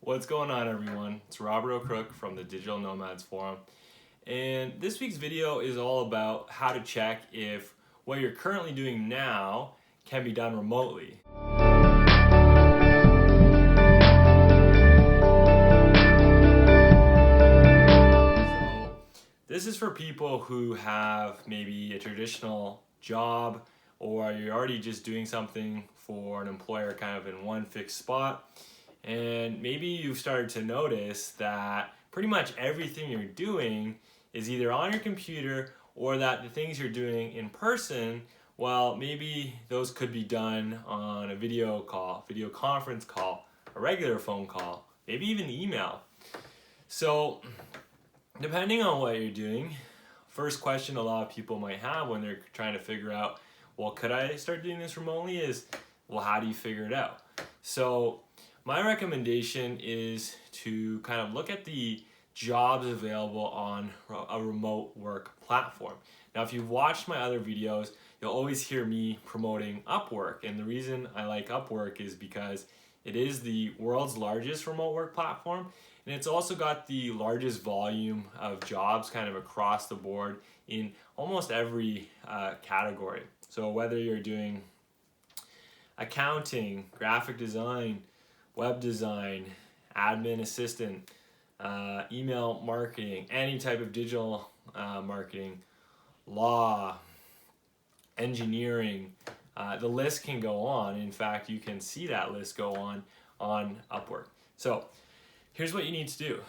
What's going on, everyone? It's Robert O'Crook from the Digital Nomads Forum, and this week's video is all about how to check if what you're currently doing now can be done remotely. So this is for people who have maybe a traditional job, or you're already just doing something for an employer kind of in one fixed spot. And maybe you've started to notice that pretty much everything you're doing is either on your computer, or that the things you're doing in person, well, maybe those could be done on a video call, video conference call, a regular phone call, maybe even email. So depending on what you're doing, first question a lot of people might have when they're trying to figure out, well, could I start doing this remotely, is, well, how do you figure it out? So my recommendation is to kind of look at the jobs available on a remote work platform. Now, if you've watched my other videos, you'll always hear me promoting Upwork. And the reason I like Upwork is because it is the world's largest remote work platform. And it's also got the largest volume of jobs kind of across the board in almost every category. So whether you're doing accounting, graphic design, web design, admin assistant, email marketing, any type of digital marketing, law, engineering, the list can go on. In fact, you can see that list go on Upwork. So here's what you need to do.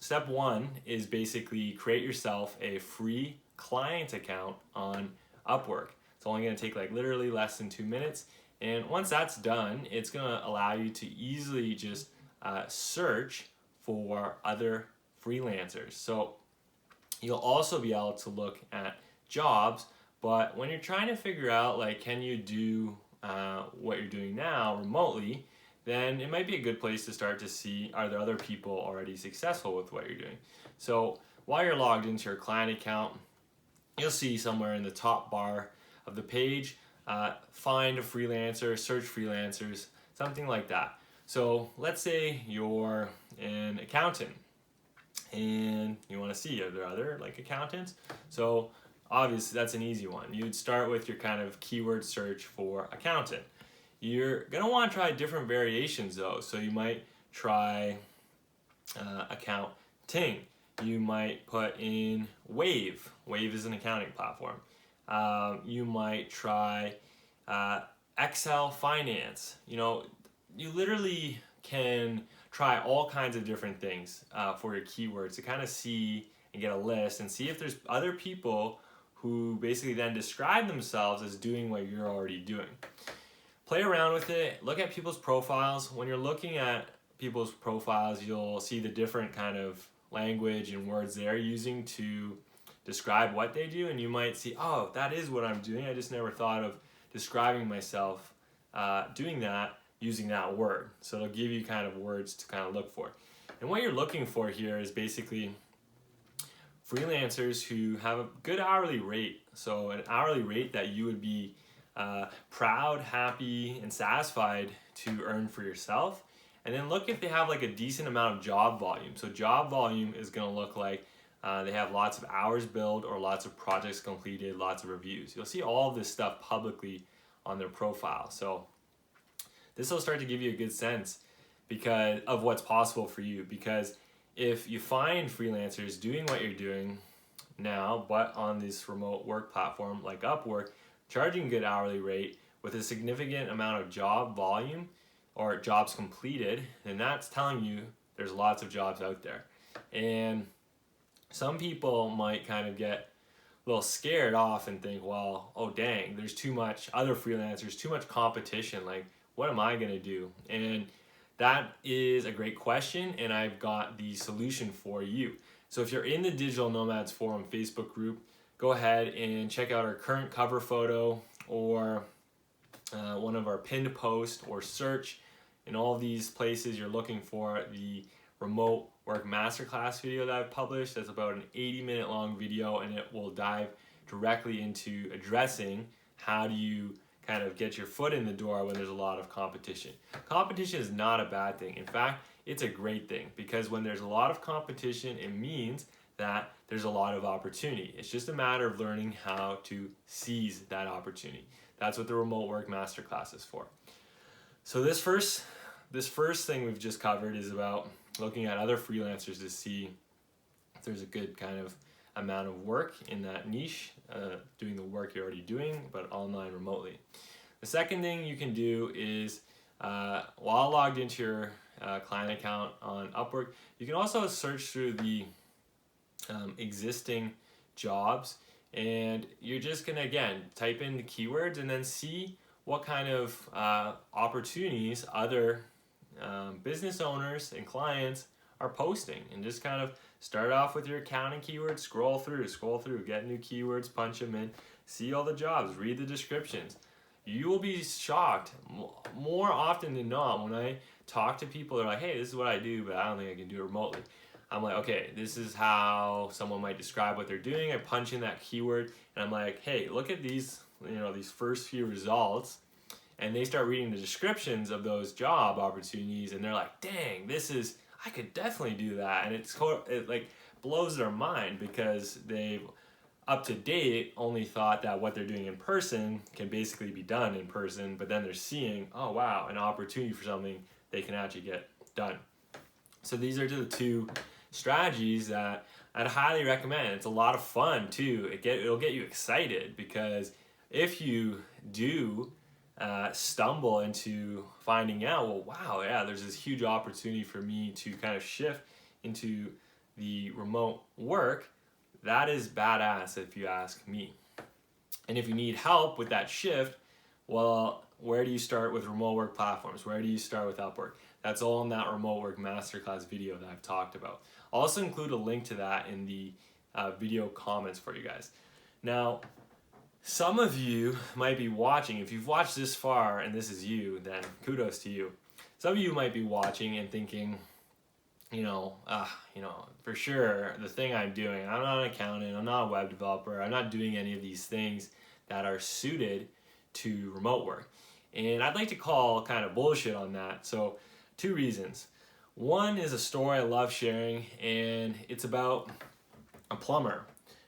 Step one is basically create yourself a free client account on Upwork. It's only going to take like literally less than 2 minutes. And once that's done, it's going to allow you to easily just search for other freelancers. So you'll also be able to look at jobs, but when you're trying to figure out, like, can you do what you're doing now remotely, then it might be a good place to start to see, are there other people already successful with what you're doing? So while you're logged into your client account, you'll see somewhere in the top bar of the page, find a freelancer, search freelancers, something like that. So let's say you're an accountant and you want to see, are there other like accountants? So obviously that's an easy one. You'd start with your kind of keyword search for accountant. You're going to want to try different variations though. So you might try accounting. You might put in Wave. Wave is an accounting platform. You might try Excel finance. You literally can try all kinds of different things for your keywords to kind of see and get a list and see if there's other people who basically then describe themselves as doing what you're already doing. Play around with it, look at people's profiles. When you're looking at people's profiles, you'll see the different kind of language and words they're using to describe what they do, and you might see, oh, that is what I'm doing. I just never thought of describing myself doing that using that word. So it'll give you kind of words to kind of look for. And what you're looking for here is basically freelancers who have a good hourly rate. So an hourly rate that you would be proud, happy, and satisfied to earn for yourself. And then look if they have like a decent amount of job volume. So job volume is going to look like they have lots of hours billed or lots of projects completed, lots of reviews. You'll see all of this stuff publicly on their profile. So this will start to give you a good sense because of what's possible for you. Because if you find freelancers doing what you're doing now, but on this remote work platform like Upwork, charging a good hourly rate with a significant amount of job volume or jobs completed, then that's telling you there's lots of jobs out there. And some people might kind of get a little scared off and think, well, oh dang, there's too much other freelancers, too much competition. Like, what am I gonna do? And that is a great question, and I've got the solution for you. So if you're in the Digital Nomads Forum Facebook group, go ahead and check out our current cover photo or one of our pinned posts, or search in all these places you're looking for the remote work masterclass video that I've published. That's about an 80-minute long video, and it will dive directly into addressing how do you kind of get your foot in the door when there's a lot of competition. Competition is not a bad thing. In fact, it's a great thing, because when there's a lot of competition, it means that there's a lot of opportunity. It's just a matter of learning how to seize that opportunity. That's what the remote work masterclass is for. So this first thing we've just covered is about looking at other freelancers to see if there's a good kind of amount of work in that niche, doing the work you're already doing, but online remotely. The second thing you can do is, while logged into your client account on Upwork, you can also search through the existing jobs, and you're just gonna, again, type in the keywords and then see what kind of opportunities other business owners and clients are posting, and just kind of start off with your accounting keywords, scroll through, get new keywords, punch them in, see all the jobs, read the descriptions. You will be shocked more often than not when I talk to people. They're like, hey, this is what I do, but I don't think I can do it remotely. I'm like, okay, this is how someone might describe what they're doing. I punch in that keyword and I'm like, hey, look at these, these first few results. And they start reading the descriptions of those job opportunities, and they're like, dang, I could definitely do that. And it like blows their mind, because they've up to date only thought that what they're doing in person can basically be done in person, but then they're seeing, oh wow, an opportunity for something they can actually get done. So these are the two strategies that I'd highly recommend. It's a lot of fun too. It'll get you excited, because if you do stumble into finding out, well, wow, yeah, there's this huge opportunity for me to kind of shift into the remote work, that is badass if you ask me. And if you need help with that shift, well, where do you start with remote work platforms? Where do you start with Upwork? That's all in that remote work masterclass video that I've talked about. I'll also include a link to that in the video comments for you guys. Now, some of you might be watching. If you've watched this far and this is you, then kudos to you. Some of you might be watching and thinking, for sure, the thing I'm doing, I'm not an accountant, I'm not a web developer, I'm not doing any of these things that are suited to remote work. And I'd like to call kind of bullshit on that. So, two reasons. One is a story I love sharing, and it's about a plumber.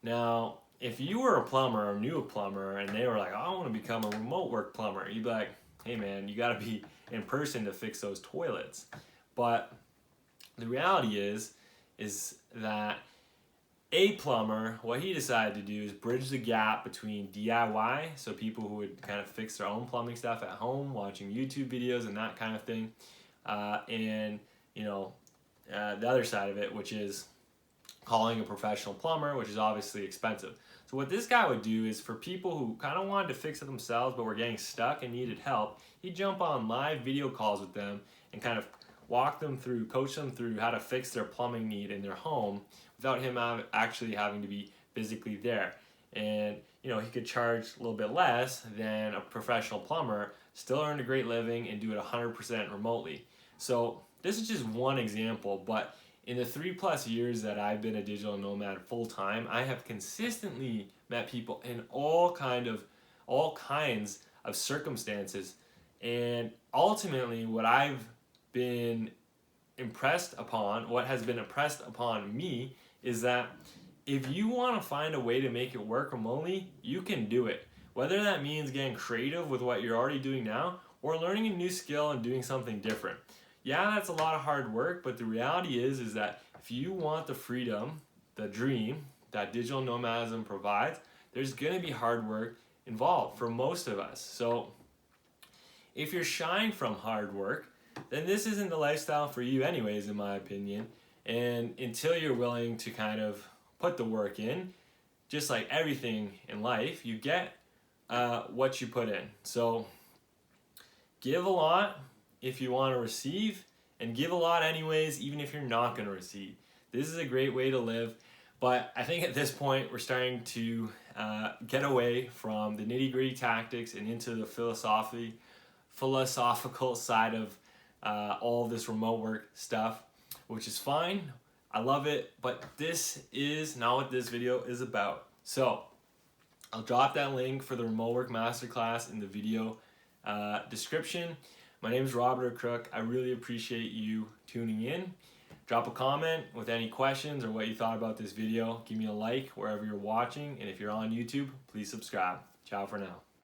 Now, if you were a plumber or knew a plumber and they were like, I want to become a remote work plumber, you'd be like, hey man, you got to be in person to fix those toilets. But the reality is that a plumber, what he decided to do is bridge the gap between DIY, so people who would kind of fix their own plumbing stuff at home, watching YouTube videos and that kind of thing, and the other side of it, which is calling a professional plumber, which is obviously expensive. So what this guy would do is, for people who kind of wanted to fix it themselves but were getting stuck and needed help, he'd jump on live video calls with them and kind of walk them through, coach them through how to fix their plumbing need in their home without him actually having to be physically there. And he could charge a little bit less than a professional plumber, still earn a great living, and do it 100% remotely. So this is just one example, but in the 3+ years that I've been a digital nomad full time, I have consistently met people in all kinds of circumstances. And ultimately, what has been impressed upon me is that if you want to find a way to make it work remotely, you can do it. Whether that means getting creative with what you're already doing now, or learning a new skill and doing something different. Yeah, that's a lot of hard work, but the reality is that if you want the freedom, the dream that digital nomadism provides, there's going to be hard work involved for most of us. So if you're shying from hard work, then this isn't the lifestyle for you anyways, in my opinion. And until you're willing to kind of put the work in, just like everything in life, you get what you put in. So give a lot if you want to receive, and give a lot anyways, even if you're not going to receive. This is a great way to live, but I think at this point we're starting to get away from the nitty-gritty tactics and into the philosophical side of all of this remote work stuff, which is fine. I love it, but this is not what this video is about. So I'll drop that link for the remote work masterclass in the video description. My name is Robert Crook. I really appreciate you tuning in. Drop a comment with any questions or what you thought about this video. Give me a like wherever you're watching, and if you're on YouTube, please subscribe. Ciao for now.